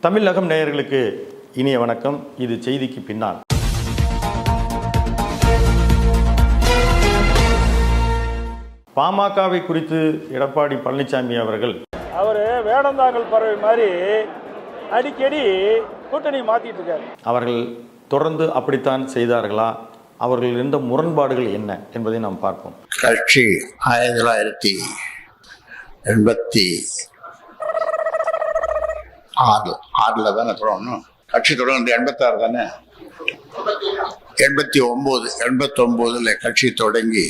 தமிழகம் நேயர்களுக்கு இனிய வணக்கம். இது செய்திக்கு பின்னால். பாமகவை குறித்து எடப்பாடி பழனிசாமி அவர்கள் வேடந்தாங்கல் பறவை மாதிரி அடிக்கடி கூட்டணி மாத்திட்டு இருக்காரு. அவர்கள் தொடர்ந்து அப்படித்தான் செய்தார்களா? அவர்கள் இருந்த முரண்பாடுகள் என்ன என்பதை நாம் பார்ப்போம். கட்சி 1986 தானே தொடங்கணும். கட்சி தொடங்குறது 86 தானே, 89 கட்சி தொடங்கி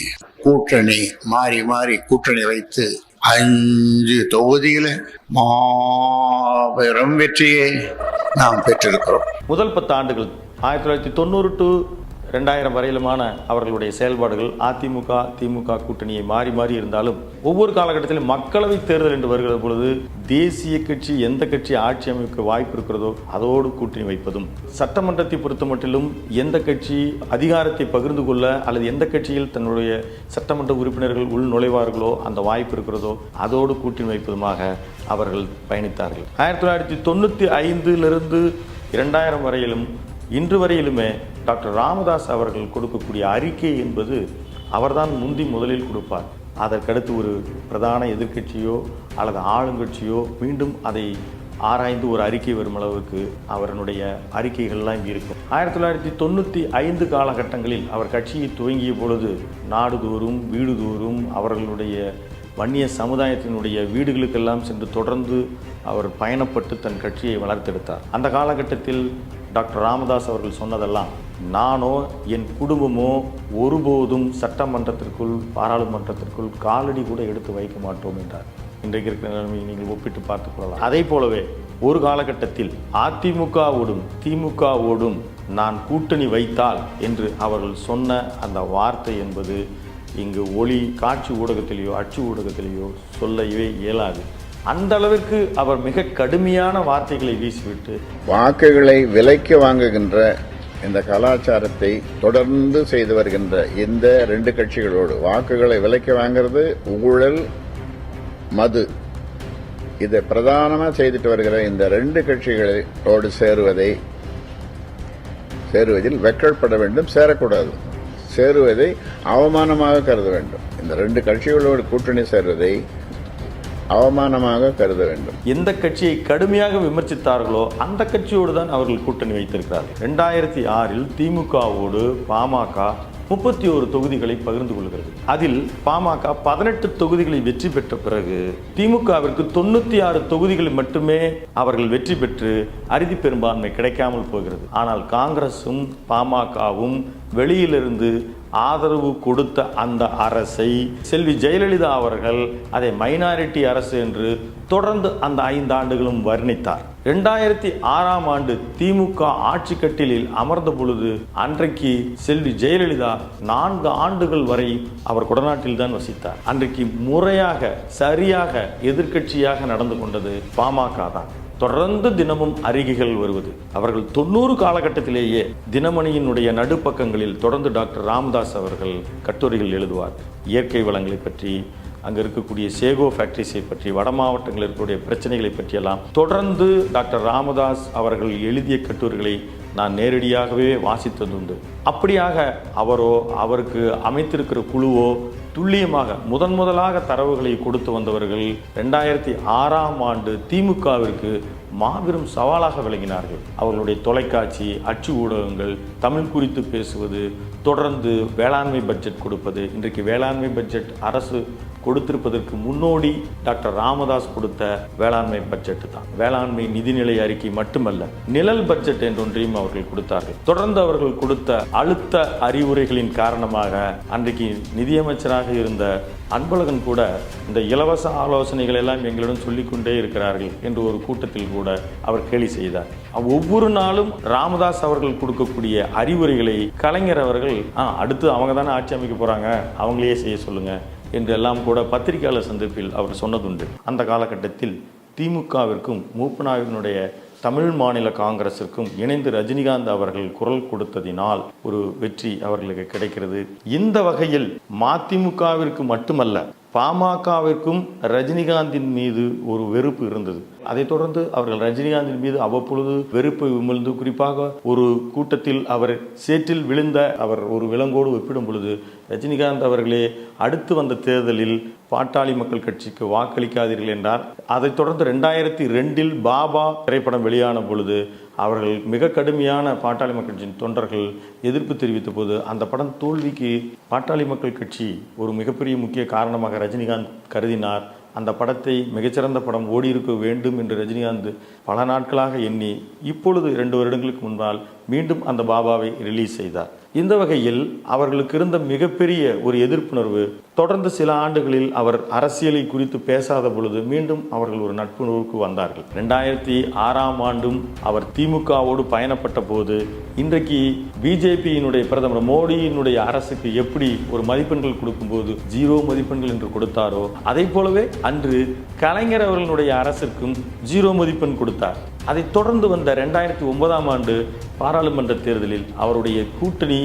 கூட்டணி மாறி மாறி கூட்டணி வைத்து 5 தொகுதியில மாபெரும் வெற்றியை நாம் பெற்றிருக்கிறோம். முதல் 10 ஆண்டுகள் 1990 to 2000 வரையிலுமான அவர்களுடைய செயல்பாடுகள் அதிமுக திமுக கூட்டணியை மாறி மாறி இருந்தாலும் ஒவ்வொரு காலகட்டத்திலும் மக்களவை தேர்தல் என்று வருகிற பொழுது தேசிய கட்சி எந்த கட்சி ஆட்சி அமைக்க வாய்ப்பு இருக்கிறதோ அதோடு கூட்டணி வைப்பதும், சட்டமன்றத்தை பொறுத்த மட்டிலும் எந்த கட்சி அதிகாரத்தை பகிர்ந்து கொள்ள அல்லது எந்த கட்சியில் தன்னுடைய சட்டமன்ற உறுப்பினர்கள் உள் நுழைவார்களோ அந்த வாய்ப்பு இருக்கிறதோ அதோடு கூட்டணி வைப்பதுமாக அவர்கள் பயணித்தார்கள். 1995 2000 வரையிலும் இன்று வரையிலுமே டாக்டர் ராமதாஸ் அவர்கள் கொடுக்கக்கூடிய அறிக்கை என்பது அவர்தான் முதலில் கொடுப்பார். அதற்கடுத்து ஒரு பிரதான எதிர்க்கட்சியோ அல்லது ஆளுங்கட்சியோ மீண்டும் அதை ஆராய்ந்து ஒரு அறிக்கை வரும் அளவுக்கு அவருடைய அறிக்கைகள்லாம் இருக்கும். 1995 காலகட்டங்களில் அவர் கட்சியை துவங்கிய பொழுது நாடுதோறும் வீடுதோறும் அவர்களுடைய வன்னிய சமுதாயத்தினுடைய வீடுகளுக்கெல்லாம் சென்று தொடர்ந்து அவர் பயணப்பட்டு தன் கட்சியை வளர்த்தெடுத்தார். அந்த காலகட்டத்தில் டாக்டர் ராமதாஸ் அவர்கள் சொன்னதெல்லாம், நானோ என் குடும்பமோ ஒருபோதும் சட்டமன்றத்திற்குள் பாராளுமன்றத்திற்குள் காலடி கூட எடுத்து வைக்க மாட்டோம் என்றார். இன்றைக்கு இருக்கிற நிலைமையை நீங்கள் ஒப்பிட்டு பார்த்துக் கொள்ளலாம். அதே போலவே ஒரு காலகட்டத்தில் அதிமுகவோடும் திமுகவோடும் நான் கூட்டணி வைத்தால் என்று அவர்கள் சொன்ன அந்த வார்த்தை என்பது இங்கு காட்சி ஊடகத்திலேயோ அச்சு ஊடகத்திலேயோ சொல்லவே இயலாது. அந்த அளவிற்கு அவர் மிக கடுமையான வார்த்தைகளை வீசிவிட்டு வாக்குகளை விலைக்கு வாங்குகின்ற இந்த கலாச்சாரத்தை தொடர்ந்து செய்து வருகின்ற இந்த 2 கட்சிகளோடு வாக்குகளை விலைக்கு வாங்கிறது ஊழல், மது, இதை பிரதானமாக செய்துட்டு வருகிற இந்த 2 கட்சிகளோடு சேருவதில் வெட்கப்பட வேண்டும், சேரக்கூடாது. சேருவதை அவமானமாக கருத வேண்டும். இந்த 2 கட்சிகளோடு கூட்டணி சேர்வதை அவமானமாக கருத வேண்டும். எந்த கட்சியை கடுமையாக விமர்சித்தார்களோ அந்த கட்சியோடு தான் அவர்கள் கூட்டணி வைத்திருக்கிறார்கள். 2006 திமுகவோடு பாமக 31 தொகுதிகளை பகிர்ந்து கொள்கிறது. அதில் பாமக 18 தொகுதிகளை வெற்றி பெற்ற பிறகு திமுகவிற்கு 96 தொகுதிகளில் மட்டுமே அவர்கள் வெற்றி பெற்று அறுதி பெரும்பான்மை கிடைக்காமல் போகிறது. ஆனால் காங்கிரசும் பாமகவும் வெளியிலிருந்து ஆதரவு கொடுத்த அந்த அரசை செல்வி ஜெயலலிதா அவர்கள் அதை மைனாரிட்டி அரசு என்று தொடர்ந்து அந்த 5 ஆண்டுகளும் வர்ணித்தார். 2006 திமுக ஆட்சி கட்டிலில் அமர்ந்த பொழுது அன்றைக்கு செல்வி ஜெயலலிதா 4 ஆண்டுகள் வரை அவர் கொடநாட்டில் தான் வசித்தார். அன்றைக்கு முறையாக சரியாக எதிர்க்கட்சியாக நடந்து கொண்டது பாமக தான். தொடர்ந்து தினமும் அறிக்கைகள் வருவது. அவர்கள் 90 காலகட்டத்திலேயே தினமணியினுடைய நடுப்பக்கங்களில் தொடர்ந்து டாக்டர் ராமதாஸ் அவர்கள் கட்டுரைகள் எழுதுவார். இயற்கை வளங்களை பற்றி, அங்கே இருக்கக்கூடிய சேகோ ஃபேக்டரிஸை பற்றி, வட மாவட்டங்களில் இருக்கக்கூடிய பிரச்சனைகளை பற்றியெல்லாம் தொடர்ந்து டாக்டர் ராமதாஸ் அவர்கள் எழுதிய கட்டுரைகளை நான் நேரடியாகவே வாசித்ததுண்டு. அப்படியாக அவரோ அவருக்கு அமைத்திருக்கிற குழுவோ துல்லியமாக முதலாக தரவுகளை கொடுத்து வந்தவர்கள் 2006 திமுகவிற்கு மாபெரும் சவாலாக விளங்கினார்கள். அவர்களுடைய தொலைக்காட்சி அச்சு ஊடகங்கள் தமிழ் குறித்து பேசுவது, தொடர்ந்து வேளாண்மை பட்ஜெட் கொடுப்பது. இன்றைக்கு வேளாண்மை பட்ஜெட் அரசு கொடுத்திருப்பதற்கு முன்னோடி டாக்டர் ராமதாஸ் கொடுத்த வேளாண்மை பட்ஜெட் தான். வேளாண்மை நிதிநிலை அறிக்கை மட்டுமல்ல, நிழல் பட்ஜெட் என்றொன்றையும் அவர்கள் கொடுத்தார்கள். தொடர்ந்து அவர்கள் கொடுத்த அழுத்த அறிவுரைகளின் காரணமாக அன்றைக்கு நிதியமைச்சராக இருந்த அன்பழகன் கூட இந்த இலவச ஆலோசனைகள் எல்லாம் எங்களிடம் சொல்லிக்கொண்டே இருக்கிறார்கள் என்று ஒரு கூட்டத்தில் கூட அவர் கேலி செய்தார். ஒவ்வொரு நாளும் ராமதாஸ் அவர்கள் கொடுக்கக்கூடிய அறிவுரைகளை கலைஞர் அவர்கள் அடுத்து அவங்க தானே ஆட்சி அமைக்க போறாங்க, அவங்களையே செய்ய சொல்லுங்க என்றெல்லாம் கூட பத்திரிகையாளர் சந்திப்பில் அவர் சொன்னதுண்டு. அந்த காலகட்டத்தில் திமுகவிற்கும் மூப்பனாவினுடைய தமிழ் மாநில காங்கிரசிற்கும் இணைந்து ரஜினிகாந்த் அவர்கள் குரல் கொடுத்ததினால் ஒரு வெற்றி அவர்களுக்கு கிடைக்கிறது. இந்த வகையில் மதிமுகவிற்கு மட்டுமல்ல, பாமகவிற்கும் ரஜினிகாந்தின் மீது ஒரு வெறுப்பு இருந்தது. அதைத் தொடர்ந்து அவர்கள் ரஜினிகாந்தின் மீது அவ்வப்பொழுது வெறுப்பை உமிழ்ந்து, குறிப்பாக ஒரு கூட்டத்தில் அவர் சேற்றில் விழுந்த அவர் ஒரு விலங்கோடு ஒப்பிடும் பொழுது, ரஜினிகாந்த் அவர்களே அடுத்து வந்த தேர்தலில் பாட்டாளி மக்கள் கட்சிக்கு வாக்களிக்காதீர்கள் என்றார். அதைத் தொடர்ந்து 2002 பாபா திரைப்படம் வெளியான பொழுது அவர்கள் மிக கடுமையான பாட்டாளி மக்கள் கட்சியின் தொண்டர்கள் எதிர்ப்பு தெரிவித்த போது அந்த படம் தோல்விக்கு பாட்டாளி மக்கள் கட்சி ஒரு மிகப்பெரிய முக்கிய காரணமாக ரஜினிகாந்த் கருதினார். அந்த படத்தை மிகச்சிறந்த படம் ஓடியிருக்க வேண்டும் என்று ரஜினிகாந்த் பல நாட்களாக எண்ணி இப்பொழுது 2 வருடங்களுக்கு முன்னால் மீண்டும் அந்த பாபாவை ரிலீஸ் செய்தார். இந்த வகையில் அவர்களுக்கு இருந்த மிகப்பெரிய ஒரு எதிர்ப்புணர்வு தொடர்ந்து சில ஆண்டுகளில் அவர் அரசியலை குறித்து பேசாத பொழுது மீண்டும் அவர்கள் ஒரு நட்புணர்வுக்கு வந்தார்கள். 2006ஆம் ஆண்டும் அவர் திமுகவோடு பயணப்பட்ட போது இன்றைக்கு பிஜேபியினுடைய பிரதமர் மோடியினுடைய அரசுக்கு எப்படி ஒரு மதிப்பெண்கள் கொடுக்கும்போது 0 மதிப்பெண்கள் என்று கொடுத்தாரோ, அதை போலவே அன்று கலைஞர் அவர்களுடைய அரசிற்கும் 0 மதிப்பெண் கொடுத்தார். அதைத் தொடர்ந்து வந்த 2009ஆம் ஆண்டு பாராளுமன்ற தேர்தலில் அவருடைய கூட்டணி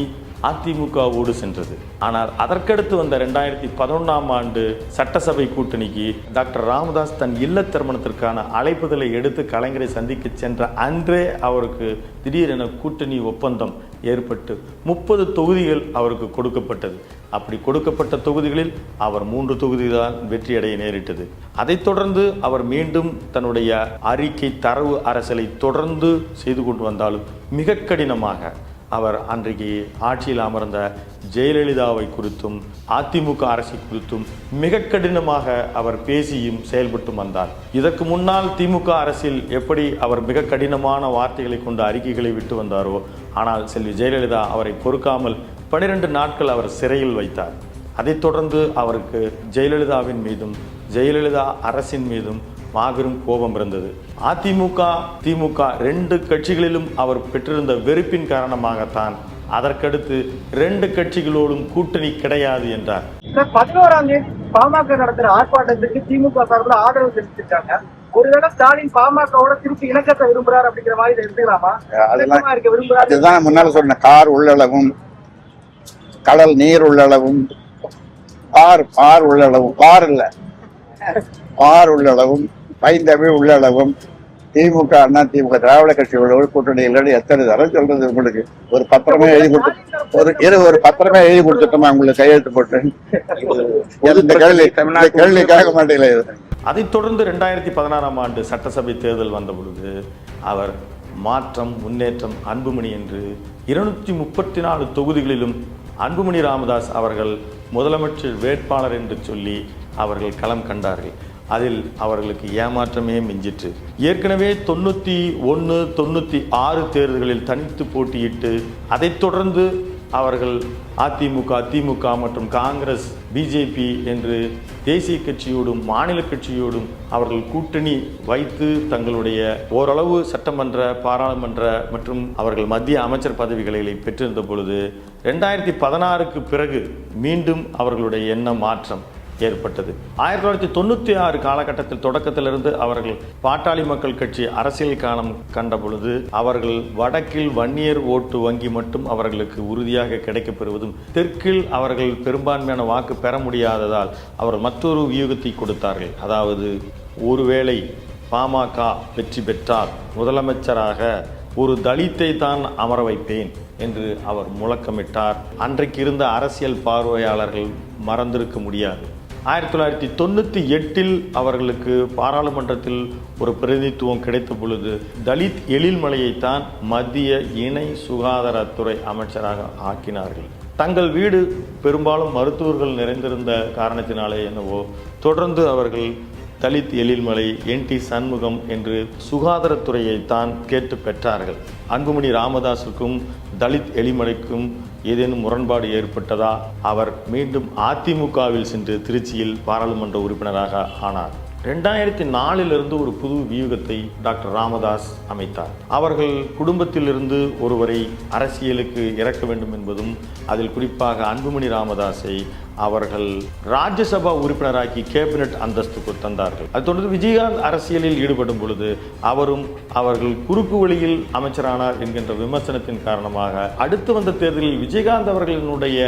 அதிமுகவோடு சென்றது. ஆனால் அதற்கடுத்து வந்த 2011ஆம் ஆண்டு சட்டசபை கூட்டணிக்கு டாக்டர் ராமதாஸ் தன் இல்ல திருமணத்திற்கான அழைப்புதலை எடுத்து கலைஞரை சந்திக்க சென்ற அன்றே அவருக்கு திடீரென கூட்டணி ஒப்பந்தம் ஏற்பட்டு 30 தொகுதிகள் அவருக்கு கொடுக்கப்பட்டது. அப்படி கொடுக்கப்பட்ட தொகுதிகளில் அவர் 3 தொகுதிதான் வெற்றியடைய நேரிட்டது. அதைத் தொடர்ந்து அவர் மீண்டும் தன்னுடைய அறிக்கை தரவு அரசியலை தொடர்ந்து செய்து கொண்டு வந்தாலும் மிக கடினமாக அவர் அன்றைக்கு ஆட்சியில் அமர்ந்த ஜெயலலிதாவை குறித்தும் அதிமுக அரசை குறித்தும் மிக கடினமாக அவர் பேசியும் செயல்பட்டும் வந்தார். இதற்கு முன்னால் திமுக அரசில் எப்படி அவர் மிக கடினமான வார்த்தைகளை கொண்டு அறிக்கைகளை விட்டு வந்தாரோ, ஆனால் செல்வி ஜெயலலிதா அவரை பொறுக்காமல் 12 நாட்கள் அவர் சிறையில் வைத்தார். அதைத் தொடர்ந்து அவருக்கு ஜெயலலிதாவின் மீதும் ஜெயலலிதா அரசின் மீதும் மாபெரும் கோபம் இருந்தது. அதிமுக திமுக 2 கட்சிகளிலும் அவர் பெற்றிருந்த வெறுப்பின் காரணமாகத்தான் அதற்கடுத்து 2 கட்சிகளோடும் கூட்டணி கிடையாது என்றார். 11ஆம் தேதி பாமக நடத்துற ஆர்ப்பாட்டத்துக்கு திமுக சார்பில் ஆதரவு தெரிவிச்சிருக்காங்க. ஒருவேளை ஸ்டாலின் பாமகவோட திருப்பி இணக்கத்தை விரும்புறாரு அப்படிங்கிற மாதிரி எடுத்துக்கலாமா? அதுதான் முன்னால சொன்ன கார் உள்ளளவும் கடல் நீர் உள்ளளவும் ஆர் உள்ளளவும் ஆர் உள்ளளவும் பைந்தமிழ் உள்ளளவும் திமுக அண்ணா திமுக திராவிட கட்சிகளோடு கூட்டணிகளோடு எத்தனை தரம் சொல்றது உங்களுக்கு? ஒரு பத்திரமே எழுதி கொடுத்து ஒரு பத்திரமே எழுதி கொடுத்துட்டோமா உங்களுக்கு கையெழுத்து போட்டு? இந்த கேள்வி கேட்க மாட்டேங்குது. அதைத் தொடர்ந்து 2016ஆம் ஆண்டு சட்டசபை தேர்தல் வந்த பொழுது அவர் மாற்றம், முன்னேற்றம், அன்புமணி என்று 234 தொகுதிகளிலும் அன்புமணி ராமதாஸ் அவர்கள் முதலமைச்சர் வேட்பாளர் என்று சொல்லி அவர்கள் களம் கண்டார்கள். அதில் அவர்களுக்கு ஏமாற்றமே மிஞ்சிற்று. ஏற்கனவே 91, 96 தேர்தல்களில் தனித்து போட்டியிட்டு அதைத் தொடர்ந்து அவர்கள் அதிமுக, திமுக மற்றும் காங்கிரஸ், பிஜேபி என்று தேசிய கட்சியோடும் மாநில கட்சியோடும் அவர்கள் கூட்டணி வைத்து தங்களுடைய ஓரளவு சட்டமன்ற, பாராளுமன்ற மற்றும் அவர்கள் மத்திய அமைச்சர் பதவிகளை பெற்றிருந்த பொழுது 2016க்கு பிறகு மீண்டும் அவர்களுடைய எண்ண மாற்றம் ஏற்பட்டது. 1996 காலகட்டத்தில் தொடக்கத்திலிருந்து அவர்கள் பாட்டாளி மக்கள் கட்சி அரசியல் காலம் கண்ட பொழுது அவர்கள் வடக்கில் வன்னியர் ஓட்டு வங்கி மட்டும் அவர்களுக்கு உறுதியாக கிடைக்கப்பெறுவதும், தெற்கில் அவர்கள் பெரும்பான்மையான வாக்கு பெற முடியாததால் அவர்கள் மற்றொரு வியூகத்தை கொடுத்தார்கள். அதாவது, ஒருவேளை பாமக வெற்றி பெற்றால் முதலமைச்சராக ஒரு தலித்தை தான் அமர வைப்பேன் என்று அவர் முழக்கமிட்டார். அன்றைக்கு இருந்த அரசியல் பார்வையாளர்கள் மறந்திருக்க முடியாது. 1998 அவர்களுக்கு பாராளுமன்றத்தில் ஒரு பிரதிநிதித்துவம் கிடைத்த பொழுது தலித் எழில்மலையைத்தான் மத்திய இணை சுகாதாரத்துறை அமைச்சராக ஆக்கினார்கள். தங்கள் வீடு பெரும்பாலும் மருத்துவர்கள் நிறைந்திருந்த காரணத்தினாலே என்னவோ தொடர்ந்து அவர்கள் தலித் எழில்மலை, NT சண்முகம் என்று சுகாதாரத்துறையை தான் கேட்டு பெற்றார்கள். அன்புமணி ராமதாஸுக்கும் தலித் எழில்மலைக்கும் ஏதேனும் முரண்பாடு ஏற்பட்டதா? அவர் மீண்டும் அதிமுகவில் சென்று திருச்சியில் பாராளுமன்ற உறுப்பினராக ஆனார். 2004 ஒரு புது வியூகத்தை டாக்டர் ராமதாஸ் அமைத்தார். அவர்கள் குடும்பத்திலிருந்து ஒருவரை அரசியலுக்கு இறக்க வேண்டும் என்பதும், அதில் குறிப்பாக அன்புமணி ராமதாஸை அவர்கள் ராஜ்யசபா உறுப்பினராக்கி கேபினட் அந்தஸ்து தந்தார்கள். அது தொடர்ந்து விஜயகாந்த் அரசியலில் ஈடுபடும் பொழுது அவர்கள் குறுக்கு வழியில் அமைச்சரானார் என்கின்ற விமர்சனத்தின் காரணமாக அடுத்து வந்த தேர்தலில் விஜயகாந்த் அவர்களினுடைய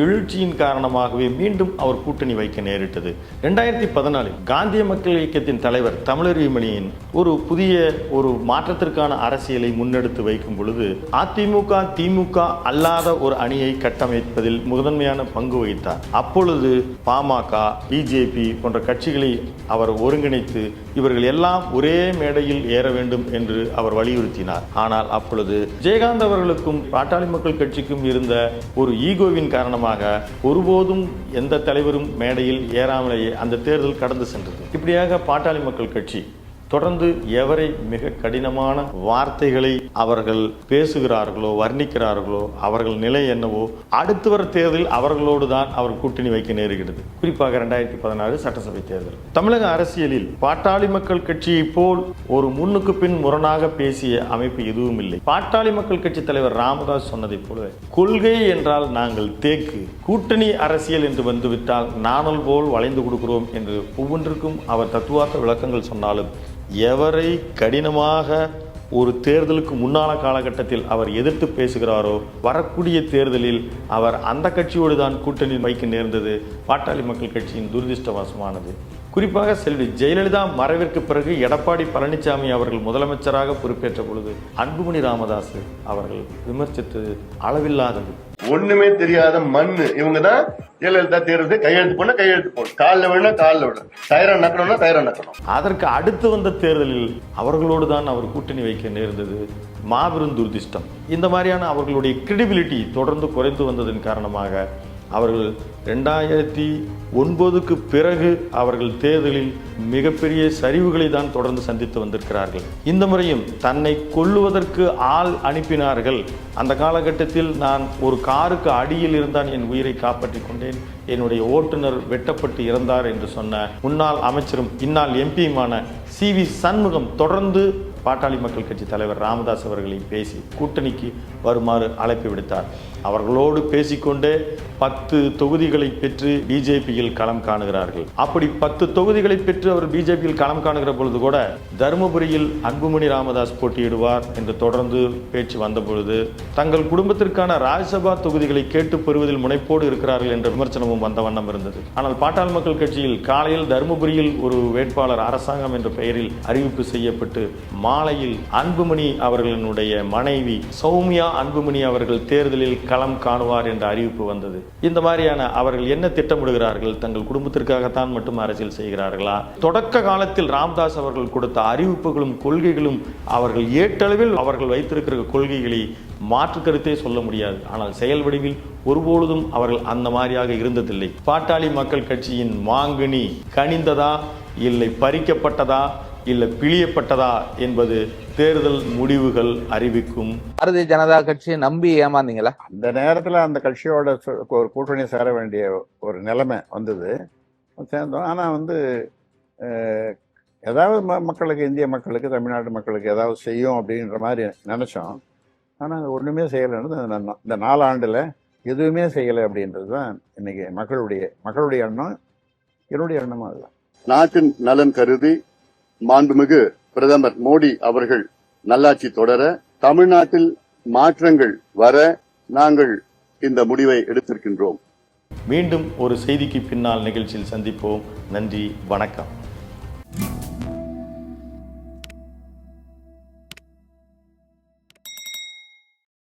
எழுச்சியின் காரணமாகவே மீண்டும் அவர் கூட்டணி வைக்க நேரிட்டது. 2014 காந்திய மக்கள் இயக்கத்தின் தலைவர் தமிழறிவுமணியின் ஒரு புதிய ஒரு மாற்றத்திற்கான அரசியலை முன்னெடுத்து வைக்கும் பொழுது அதிமுக திமுக அல்லாத ஒரு அணியை கட்டமைப்பதில் முதன்மையான பங்கு வகித்தார். அப்பொழுது பாமக பிஜேபி போன்ற கட்சிகளை அவர் ஒருங்கிணைத்து இவர்கள் எல்லாம் ஒரே மேடையில் ஏற வேண்டும் என்று அவர் வலியுறுத்தினார். ஆனால் அப்பொழுது விஜயகாந்த் அவர்களுக்கும் பாட்டாளி மக்கள் கட்சிக்கும் இருந்த ஒரு ஈகோவின் காரணமாக ஒருபோதும் எந்த தலைவரும் மேடையில் ஏறாமலேயே அந்த தேர்தல் கடந்து சென்றது. இப்படியாக பாட்டாளி மக்கள் கட்சி தொடர்ந்து எவரை மிக கடினமான வார்த்தைகளை அவர்கள் பேசுகிறார்களோ வர்ணிக்கிறார்களோ அவர்கள் நிலை என்னவோ அடுத்து வர தேர்தலில் அவர்களோடு தான் அவர் கூட்டணி வைக்க நேருகிறது. குறிப்பாக 2016 சட்டசபை தேர்தல் தமிழக அரசியலில் பாட்டாளி மக்கள் கட்சியை போல் ஒரு முன்னுக்கு பின் முரணாக பேசிய அமைப்பு எதுவும் இல்லை. பாட்டாளி மக்கள் கட்சி தலைவர் ராமதாஸ் சொன்னதை போல கொள்கை என்றால் நாங்கள் தேக்கு, கூட்டணி அரசியல் என்று வந்துவிட்டால் நாணல் போல் வளைந்து கொடுக்கிறோம் என்று ஒவ்வொன்றிற்கும் அவர் தத்துவார்த்த விளக்கங்கள் சொன்னாலும் எவரை கடினமாக ஒரு தேர்தலுக்கு முன்னால காலகட்டத்தில் அவர் எதிர்த்து பேசுகிறாரோ வரக்கூடிய தேர்தலில் அவர் அந்த கட்சியோடு தான் கூட்டணி வைக்க நேர்ந்தது பாட்டாளி மக்கள் கட்சியின் துரதிருஷ்டவசமானது. குறிப்பாக செல்வி ஜெயலலிதா மறைவிற்கு பிறகு எடப்பாடி பழனிசாமி அவர்கள் முதலமைச்சராக பொறுப்பேற்ற பொழுது அன்புமணி ராமதாஸ் அவர்கள் விமர்சித்தது அளவில்லாதது. ஒண்ணுமே தெரியாத மண்ணு இவங்க தான் ஜெயலலிதா தேர்வு கையெழுத்து போன காலில் விழா காலில் விழ டயரம் நக்கணும்னா டயரம் நக்கணும். அதற்கு அடுத்து வந்த தேர்தலில் அவர்களோடு தான் அவர் கூட்டணி வைக்க நேர்ந்தது. மாபெரும் துரதிர்ஷ்டம். இந்த மாதிரியான அவர்களுடைய கிரெடிபிலிட்டி தொடர்ந்து குறைந்து வந்ததன் காரணமாக அவர்கள் 2009க்கு பிறகு அவர்கள் தேர்தலில் மிகப்பெரிய சரிவுகளை தான் தொடர்ந்து சந்தித்து வந்திருக்கிறார்கள். இந்த முறையும் தன்னை கொல்லுவதற்கு ஆள் அனுப்பினார்கள். அந்த காலகட்டத்தில் நான் ஒரு காருக்கு அடியில் இருந்தான் என் உயிரை காப்பாற்றிக் கொண்டேன், என்னுடைய ஓட்டுநர் வெட்டப்பட்டு இறந்தார் என்று சொன்ன முன்னாள் அமைச்சரும் இந்நாள் எம்பியுமான CV சண்முகம் தொடர்ந்து பாட்டாளி மக்கள் கட்சி தலைவர் ராமதாஸ் அவர்களை பேசி கூட்டணிக்கு வருமாறு அழைப்பு விடுத்தார். அவர்களோடு பேசிக்கொண்டே 10 தொகுதிகளை பெற்று பிஜேபியில் களம் காணுகிறார்கள். அப்படி 10 தொகுதிகளை பெற்று அவர் பிஜேபியில் களம் காணுகிற பொழுது கூட தருமபுரியில் அன்புமணி ராமதாஸ் போட்டியிடுவார் என்று தொடர்ந்து பேச்சு வந்த பொழுது தங்கள் குடும்பத்திற்கான ராஜ்யசபா தொகுதிகளை கேட்டு பெறுவதில் முனைப்போடு இருக்கிறார்கள் என்ற விமர்சனமும் வந்த வண்ணம் இருந்தது. ஆனால் பாட்டாளி மக்கள் கட்சியில் காலையில் தருமபுரியில் ஒரு வேட்பாளர் அரசாங்கம் என்ற பெயரில் அறிவிப்பு செய்யப்பட்டு மாலையில் அன்புமணி அவர்களினுடைய மனைவி சௌமியா அன்புமணி அவர்கள் தேர்தலில் களம் காணுவார் என்ற அறிவிப்பு வந்தது. இந்த மாதிரியான அவர்கள் என்ன திட்டமிடுகிறார்கள்? தங்கள் குடும்பத்திற்காகத்தான் மட்டும் அரசியல் செய்கிறார்களா? தொடக்க காலத்தில் ராமதாஸ் அவர்கள் கொடுத்த அறிவிப்புகளும் கொள்கைகளும் அவர்கள் ஏற்றளவில் அவர்கள் வைத்திருக்கிற கொள்கைகளை மாற்று கருத்தே சொல்ல முடியாது. ஆனால் செயல் வடிவில் ஒருபொழுதும் அவர்கள் அந்த மாதிரியாக இருந்ததில்லை. பாட்டாளி மக்கள் கட்சியின் மாங்கனி கனிந்ததா இல்லை பறிக்கப்பட்டதா இல்லை பிழியப்பட்டதா என்பது தேர்தல் முடிவுகள் அறிவிக்கும். பாரதிய ஜனதா கட்சியை நம்பி ஏமாந்தீங்களா? அந்த நேரத்தில் அந்த கட்சியோட ஒரு கூட்டணி சேர வேண்டிய ஒரு நிலைமை வந்தது, சேர்ந்தோம். ஆனால் ஏதாவது மக்களுக்கு, இந்திய மக்களுக்கு, தமிழ்நாட்டு மக்களுக்கு ஏதாவது செய்யும் அப்படின்ற மாதிரி நினச்சோம். ஆனால் அது ஒன்றுமே செய்யலைன்னு இந்த 4 ஆண்டில் எதுவுமே செய்யலை அப்படின்றது தான் இன்னைக்கு மக்களுடைய எண்ணம், என்னுடைய எண்ணமும் அதுதான். நாட்டின் நலன் கருதி மாண்புமிகு பிரதமர் மோடி அவர்கள் நல்லாட்சி தொடர, தமிழ்நாட்டில் மாற்றங்கள் வர நாங்கள் இந்த முடிவை எடுத்திருக்கின்றோம். மீண்டும் ஒரு செய்திக்கு பின்னால் நிகழ்ச்சியில் சந்திப்போம். நன்றி, வணக்கம்.